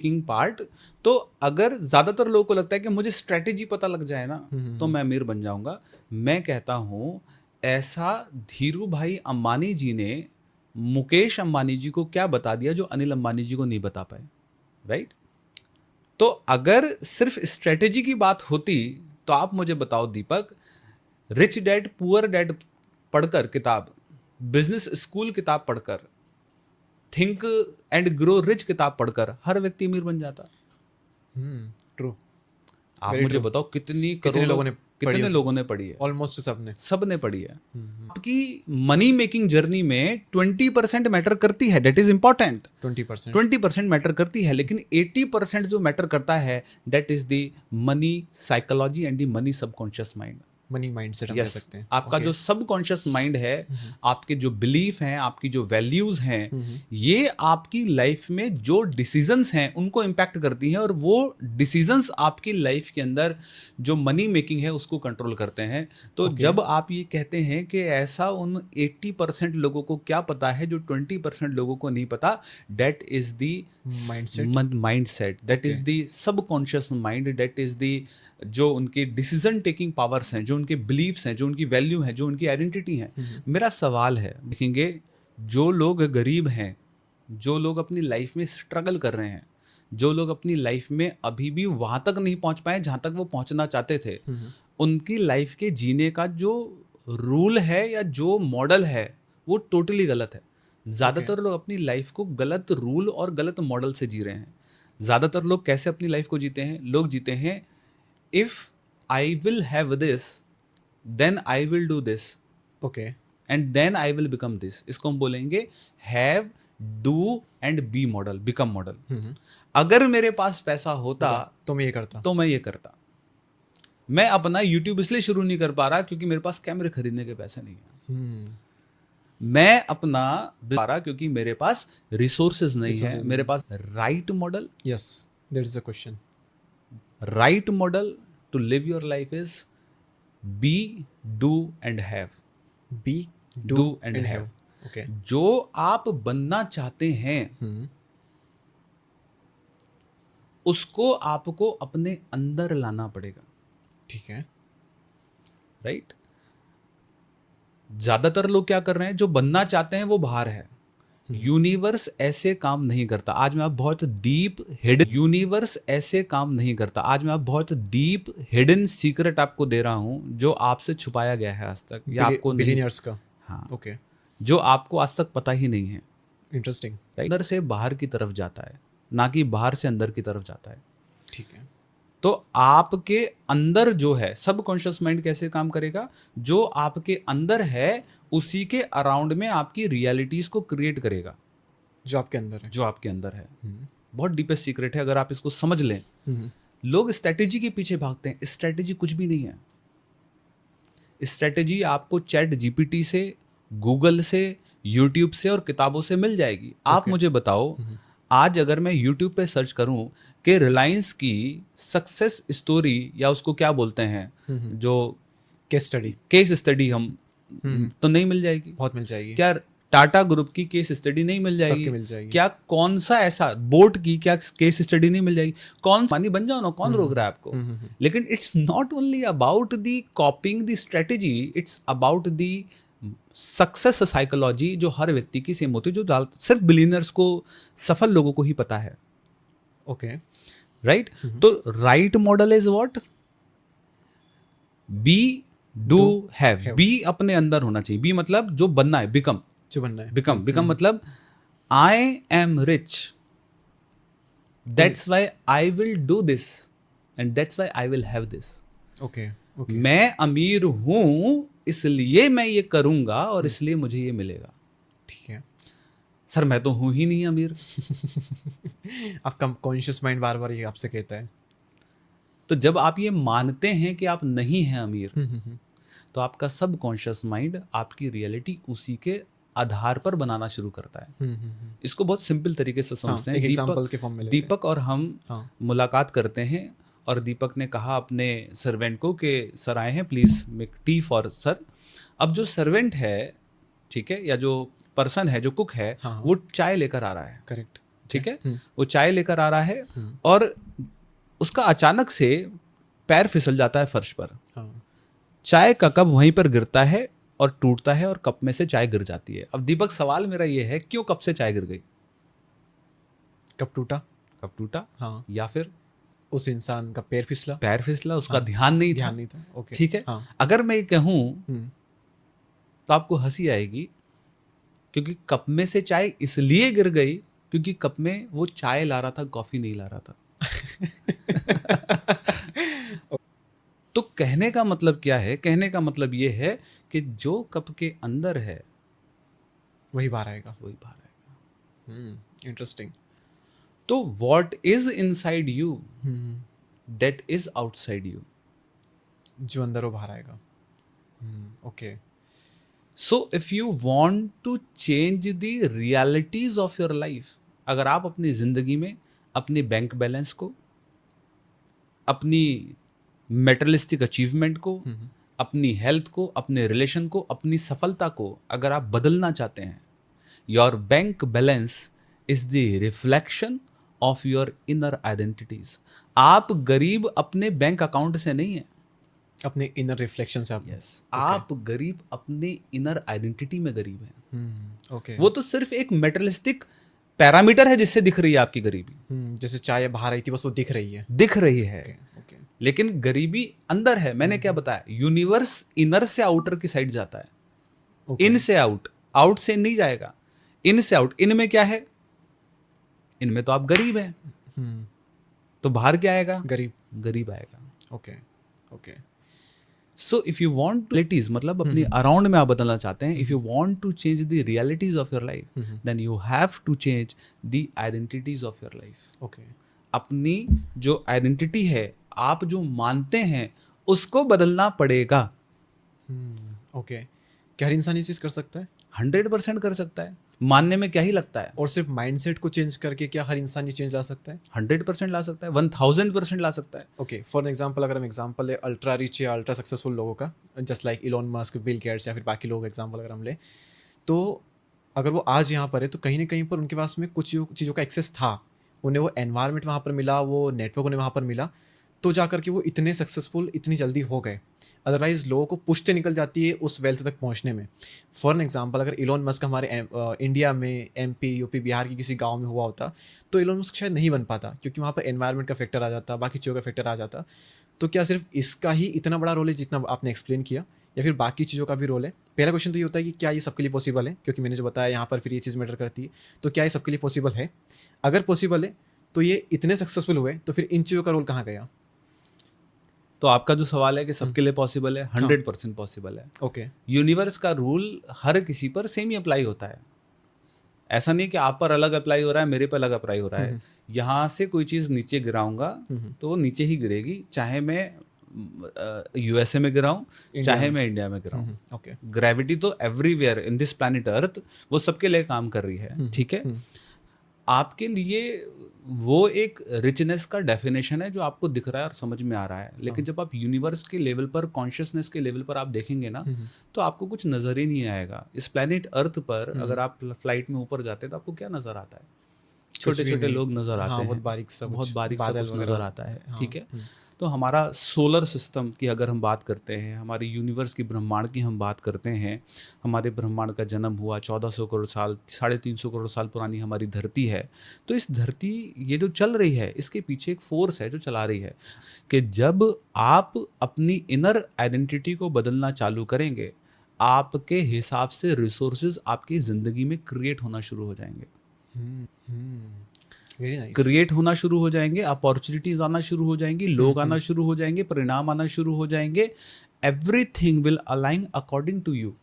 Making part. तो अगर ज्यादातर लोगों को लगता है कि मुझे स्ट्रेटेजी पता लग जाए ना तो मैं अमीर बन जाऊंगा, मैं कहता हूं ऐसा धीरू भाई अंबानी जी ने मुकेश अंबानी जी को क्या बता दिया जो अनिल अंबानी जी को नहीं बता पाए, राइट? तो अगर सिर्फ स्ट्रेटेजी की बात होती तो आप मुझे बताओ दीपक, रिच डैड पुअर डैड पढ़कर किताब, बिजनेस स्कूल किताब पढ़कर, थिंक एंड ग्रो रिच किताब पढ़कर हर व्यक्ति अमीर बन जाता। ट्रू। आप Very मुझे true. बताओ कितनी कितने लोगों ने पढ़ी कितने है? लोगों ने पढ़ी है? ऑलमोस्ट सबने। सबने पढ़ी है। आपकी मनी मेकिंग जर्नी में 20% मैटर करती है, दैट इज इंपॉर्टेंट। 20%। 20% मैटर करती है, लेकिन 80% जो मैटर करता है that is the money psychology and the money subconscious mind. Money mindset हम कह सकते हैं। आपका Okay. जो सबकॉन्शियस माइंड है, आपके जो बिलीफ हैं, आपकी जो वैल्यूज हैं, ये आपकी लाइफ में जो डिसीजंस हैं उनको इम्पैक्ट करती हैं, और वो डिसीजंस आपकी लाइफ के अंदर जो मनी मेकिंग है उसको कंट्रोल करते हैं। तो Okay. जब आप ये कहते हैं कि ऐसा उन 80% लोगों को क्या पता है जो 20% लोगों को नहीं पता, that is the mindset, that is the subconscious mind, that is the जो उनके डिसीजन टेकिंग पावर्स हैं, जो उनके बिलीव्स हैं, जो उनकी वैल्यू है, जो उनकी आइडेंटिटी है। मेरा सवाल है, देखेंगे जो लोग गरीब हैं, जो लोग अपनी लाइफ में स्ट्रगल कर रहे हैं, जो लोग अपनी लाइफ में अभी भी वहां तक नहीं पहुंच पाए जहां तक वो पहुंचना चाहते थे, उनकी लाइफ के जीने का जो रूल है या जो मॉडल है वो टोटली गलत है। ज्यादातर लोग अपनी लाइफ को गलत रूल और गलत मॉडल से जी रहे हैं। ज्यादातर लोग कैसे अपनी लाइफ को जीते हैं? लोग जीते हैं, if I will have this, then I will do this, Okay. and then I will become this. इसको हम बोलेंगे have, do and be model, become model। अगर मेरे पास पैसा होता तो मैं ये करता। तो मैं ये करता। मैं अपना YouTube इसलिए शुरू नहीं कर पा रहा क्योंकि मेरे पास कैमरे खरीदने के पैसे नहीं है। मैं अपना पा रहा क्योंकि मेरे पास रिसोर्सेज नहीं है, मेरे पास right model. Yes, that is the question. Right model to live your life is be, do and have. Be, Do and have. Okay. जो आप बनना चाहते हैं उसको आपको अपने अंदर लाना पड़ेगा, ठीक है। राइट? ज्यादातर लोग क्या कर रहे हैं, जो बनना चाहते हैं वो बाहर है। यूनिवर्स ऐसे काम नहीं करता। आज मैं आप बहुत डीप हिडन, यूनिवर्स ऐसे काम नहीं करता। आज मैं आप बहुत डीप हिडन सीक्रेट आपको दे रहा हूं जो आपसे छुपाया गया है आज तक, या आपको नहीं, बिलियनियर्स का। हाँ, ओके। जो आपको आज तक पता ही नहीं है। इंटरेस्टिंग। अंदर से बाहर की तरफ जाता है, ना कि बाहर से अंदर की तरफ जाता है। ठीक है। तो आपके अंदर जो है सबकॉन्शियस माइंड कैसे काम करेगा? जो आपके अंदर है उसी के अराउंड में आपकी रियलिटीज को क्रिएट करेगा, जो आपके अंदर है। जो आपके अंदर है। बहुत डीपेस्ट सीक्रेट है, अगर आप इसको समझ लें। लोग स्ट्रेटेजी के पीछे भागते हैं, स्ट्रेटेजी कुछ भी नहीं है। स्ट्रेटेजी आपको चैट जीपीटी से, गूगल से, यूट्यूब से और किताबों से मिल जाएगी। आप मुझे बताओ, आज अगर मैं यूट्यूब पे सर्च करूं कि रिलायंस की सक्सेस स्टोरी, या उसको क्या बोलते हैं, जो केस स्टडी हम, तो नहीं मिल जाएगी। बहुत मिल जाएगी। क्या टाटा ग्रुप की केस स्टडी नहीं मिल जाएगी? सबकी मिल जाएगी। क्या कौन सा ऐसा बोट की क्या केस स्टडी नहीं मिल जाएगी? कौन पानी बन जाओ ना, कौन रोक रहा है आपको? लेकिन it's not only about the copying the strategy, it's about the success psychology जो हर व्यक्ति की सेम होती है, जो सिर्फ बिलियनर्स को, सफल लोगों को ही पता है। Okay, right? तो right model is what? Be, do, have. Be अपने अंदर होना चाहिए। बी मतलब जो बनना है, बिकम, जो बनना है। बिकम मतलब I am rich, that's why I will do this and that's why I will have this. Okay. मैं अमीर हूं इसलिए मैं ये करूंगा और इसलिए मुझे ये मिलेगा। ठीक है सर, मैं तो हूं ही नहीं अमीर। आपका कॉन्शियस माइंड बार बार ये आपसे कहता है। तो जब आप ये मानते हैं कि आप नहीं हैं अमीर, तो आपका सबकॉन्शियस माइंड आपकी रियलिटी उसी के आधार पर बनाना शुरू करता है। इसको बहुत सिंपल तरीके से समझते हैं। एक एग्जांपल के फॉर्म में लेते हैं। दीपक और हम मुलाकात करते हैं और दीपक ने कहा अपने सर्वेंट को कि सर आए हैं, please make tea for sir. अब जो सर्वेंट है, ठीक है, या जो पर्सन है, जो कुक है, वो चाय लेकर आ रहा है। करेक्ट। ठीक है, वो चाय लेकर आ रहा है और उसका अचानक से पैर फिसल जाता है फर्श पर, हाँ, चाय का कप वहीं पर गिरता है और टूटता है और कप में से चाय गिर जाती है। अब दीपक सवाल मेरा ये है, क्यों कप से चाय गिर गई? कब टूटा? कप टूटा, हाँ, या फिर उस इंसान का पैर फिसला, पैर फिसला, उसका हाँ, ध्यान नहीं था। ध्यान नहीं था। ओके, ठीक है, हाँ, अगर मैं ये कहूं हम्म, तो आपको हंसी आएगी, क्योंकि कप में से चाय इसलिए गिर गई क्योंकि कप में वो चाय ला रहा था, कॉफी नहीं ला रहा था। तो कहने का मतलब क्या है? कहने का मतलब ये है कि जो कप के अंदर है वही बाहर आएगा। वही बाहर आएगा। इंटरेस्टिंग। तो what is inside you that is outside you. जो अंदर वो बाहर आएगा। Okay, so if you want to change the realities of your life, अगर आप अपनी जिंदगी में अपने बैंक बैलेंस को, अपनी मेटरलिस्टिक अचीवमेंट को, अपनी हेल्थ को, अपने रिलेशन को, अपनी सफलता को अगर आप बदलना चाहते हैं, your bank balance is the reflection of your inner identities. आप गरीब अपने बैंक अकाउंट से नहीं है, अपने इनर रिफ्लेक्शन से आप। यस, आप गरीब अपने इनर आइडेंटिटी में गरीब हैं। ओके, वो तो सिर्फ एक मेटरलिस्टिक पैरामीटर है जिससे दिख रही है आपकी गरीबी, जैसे चाय बाहर आई थी बस वो दिख रही है। दिख रही है, ओके, लेकिन गरीबी अंदर है। मैंने क्या बताया, यूनिवर्स इनर से आउटर की साइड जाता है, ओके, इन से आउट, आउट से नहीं जाएगा, इन से आउट। इन में क्या है? इनमें तो आप गरीब हैं, तो बाहर क्या आएगा? गरीब। गरीब आएगा। Okay, okay, so if you want realities, मतलब अपनी अराउंड में आप बदलना चाहते हैं, if you want to change the realities of your life, then you have to change the identities of your life. Okay, अपनी जो आइडेंटिटी है, आप जो मानते हैं, उसको बदलना पड़ेगा। ओके। क्या हर इंसान ये चीज़ कर सकता है? 100% कर सकता है। मानने में क्या ही लगता है? और सिर्फ माइंडसेट को चेंज करके क्या हर इंसान ये चेंज ला सकता है? 100% ला सकता है, 1000% ला सकता है। ओके, फॉर एग्जांपल अगर हम एग्जांपल ले अल्ट्रा रिच या अल्ट्रा सक्सेसफुल लोगों का, just like Elon Musk, Bill Gates या फिर बाकी लोग एग्जांपल अगर हम ले, तो अगर वो आज यहाँ पर है तो कहीं ना कहीं पर उनके पास में कुछ चीज़ों का एक्सेस था, उन्हें वो एनवायरनमेंट वहाँ पर मिला, वो नेटवर्क उन्हें वहाँ पर मिला, तो जा करके वो इतने सक्सेसफुल इतनी जल्दी हो गए। अदरवाइज लोगों को पुश्ते निकल जाती है उस वेल्थ तक पहुंचने में। फॉर एग्जांपल अगर इलॉन मस्क हमारे इंडिया में एमपी यूपी बिहार की किसी गांव में हुआ होता तो इलॉन मस्क शायद नहीं बन पाता, क्योंकि वहाँ पर एनवायरनमेंट का फैक्टर आ जाता, बाकी चीज़ों का फैक्टर आ जाता। तो क्या सिर्फ इसका ही इतना बड़ा रोल है जितना आपने एक्सप्लेन किया, या फिर बाकी चीज़ों का भी रोल है? पहला क्वेश्चन तो ये होता है कि क्या ये सबके लिए पॉसिबल है, क्योंकि मैंने जो बताया यहाँ पर फिर ये चीज़ मैटर करती है, तो क्या ये सबके लिए पॉसिबल है? अगर पॉसिबल है तो ये इतने सक्सेसफुल हुए तो फिर इन चीज़ों का रोल कहाँ गया? तो आपका जो सवाल है कि सबके लिए पॉसिबल है, 100% पॉसिबल है। ओके, यूनिवर्स का रूल हर किसी पर सेम ही अप्लाई होता है। ऐसा नहीं कि आप पर अलग अप्लाई हो रहा है, मेरे पर अलग अप्लाई हो रहा है। यहाँ से कोई चीज़ नीचे गिराऊंगा तो वो नीचे ही गिरेगी, चाहे मैं यूएसए में गिराऊं, चाहे मैं इंडिया में गिराऊं। ओके, ग्रेविटी तो everywhere in this planet earth, वो सबके लिए काम कर रही है। ठीक है, आपके लिए वो एक रिचनेस का डेफिनेशन है जो आपको दिख रहा है और समझ में आ रहा है, लेकिन जब आप यूनिवर्स के लेवल पर, कॉन्शियसनेस के लेवल पर आप देखेंगे ना, तो आपको कुछ नजर ही नहीं आएगा। इस प्लैनेट अर्थ पर अगर आप फ्लाइट में ऊपर जाते हैं तो आपको क्या नजर आता है? छोटे छोटे लोग नजर आते हैं, बहुत बारीक सा बहुत बारीक सा बादल कुछ वगैरह नजर आता है। ठीक है, तो हमारा सोलर सिस्टम की अगर हम बात करते हैं, हमारे यूनिवर्स की, ब्रह्मांड की हम बात करते हैं, हमारे ब्रह्मांड का जन्म हुआ 1400 करोड़ साल, 350 करोड़ साल पुरानी हमारी धरती है। तो इस धरती, ये जो चल रही है, इसके पीछे एक फोर्स है जो चला रही है कि जब आप अपनी इनर आइडेंटिटी को बदलना चालू करेंगे, आपके हिसाब से रिसोर्सेज आपकी ज़िंदगी में क्रिएट होना शुरू हो जाएंगे। Very nice. क्रिएट होना शुरू हो जाएंगे, अपॉर्चुनिटीज आना शुरू हो जाएंगी, लोग आना शुरू हो जाएंगे, परिणाम आना शुरू हो जाएंगे। Everything will align according to you.